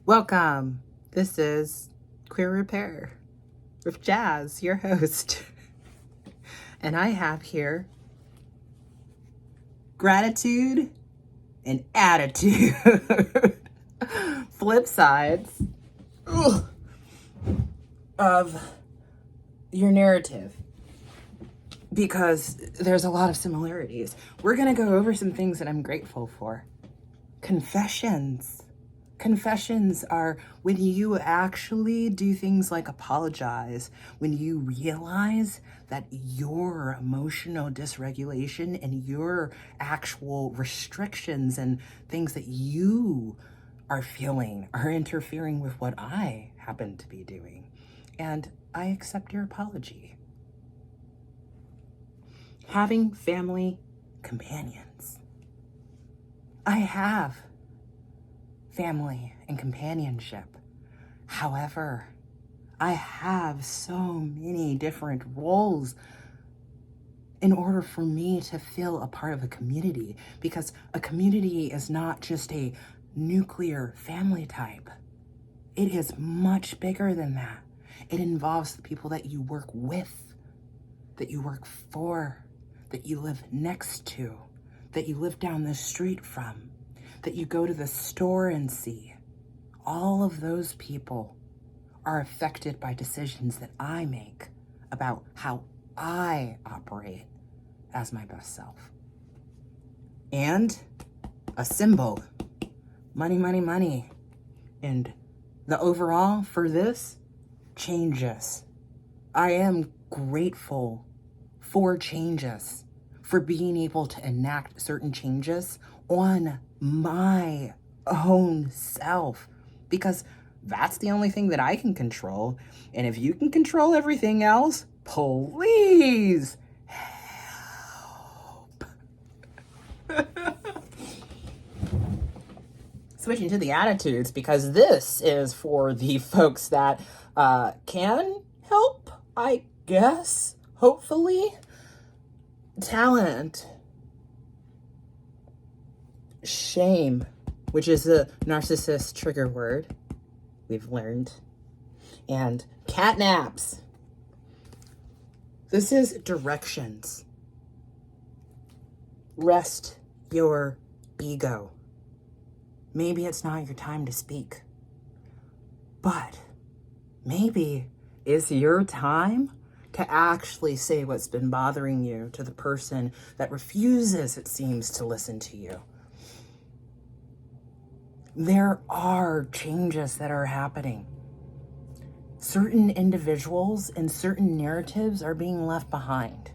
Welcome. This is Queer Repair with Jazz, your host. And I have here gratitude and attitude. Flip sides of your narrative. Because there's a lot of similarities. We're going to go over some things that I'm grateful for. Confessions. Confessions are when you actually do things like apologize, when you realize that your emotional dysregulation and your actual restrictions and things that you are feeling are interfering with what I happen to be doing. And I accept your apology. Having family companions. I have family and companionship. However, I have so many different roles in order for me to feel a part of a community, because a community is not just a nuclear family type. It is much bigger than that. It involves the people that you work with, that you work for, that you live next to, that you live down the street from, that you go to the store and see. All of those people are affected by decisions that I make about how I operate as my best self. And a symbol, money, money, money. And the overall for this changes. I am grateful for changes, for being able to enact certain changes on my own self, because that's the only thing that I can control. And if you can control everything else, please help. Switching to the attitudes, because this is for the folks that can help, I guess, hopefully. Talent. Shame, which is a narcissist trigger word, we've learned. And catnaps. This is directions. Rest your ego. Maybe it's not your time to speak, but maybe it's your time to actually say what's been bothering you to the person that refuses, it seems, to listen to you. There are changes that are happening. Certain individuals and certain narratives are being left behind.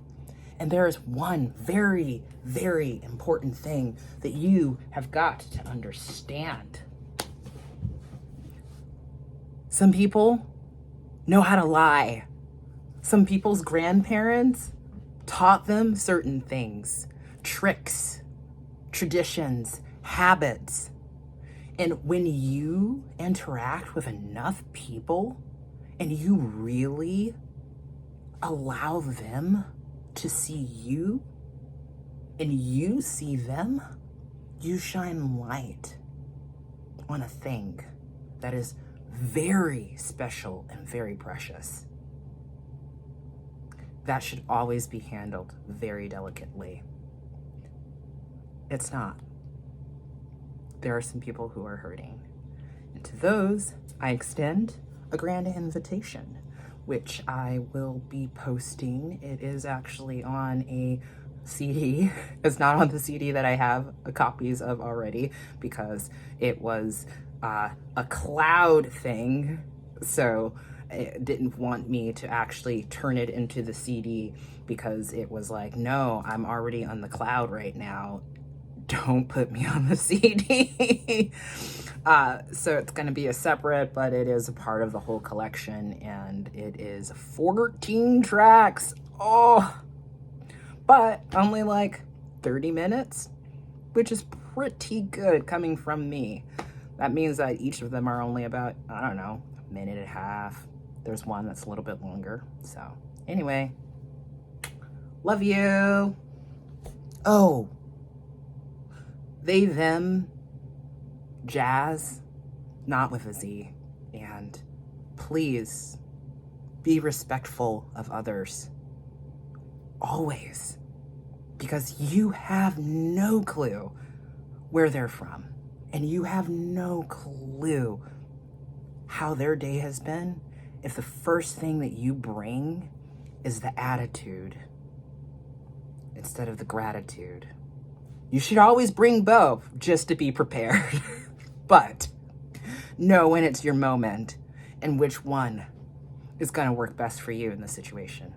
And there is one very, very important thing that you have got to understand. Some people know how to lie. Some people's grandparents taught them certain things, tricks, traditions, habits. And when you interact with enough people and you really allow them to see you and you see them, you shine light on a thing that is very special and very precious. That should always be handled very delicately. It's not. There are some people who are hurting. And to those, I extend a grand invitation, which I will be posting. It is actually on a CD. It's not on the CD that I have copies of already, because it was a cloud thing. So it didn't want me to actually turn it into the CD, because it was like, no, I'm already on the cloud right now. Don't put me on the CD. So it's going to be a separate, but it is a part of the whole collection, and it is 14 tracks. Oh, but only like 30 minutes, which is pretty good coming from me. That means that each of them are only about, I don't know, a minute and a half. There's one that's a little bit longer. So anyway, love you. Oh, they, them, Jazz, not with a Z. And please be respectful of others. Always. Because you have no clue where they're from. And you have no clue how their day has been if the first thing that you bring is the attitude instead of the gratitude. You should always bring both just to be prepared. But know when it's your moment and which one is going to work best for you in the situation.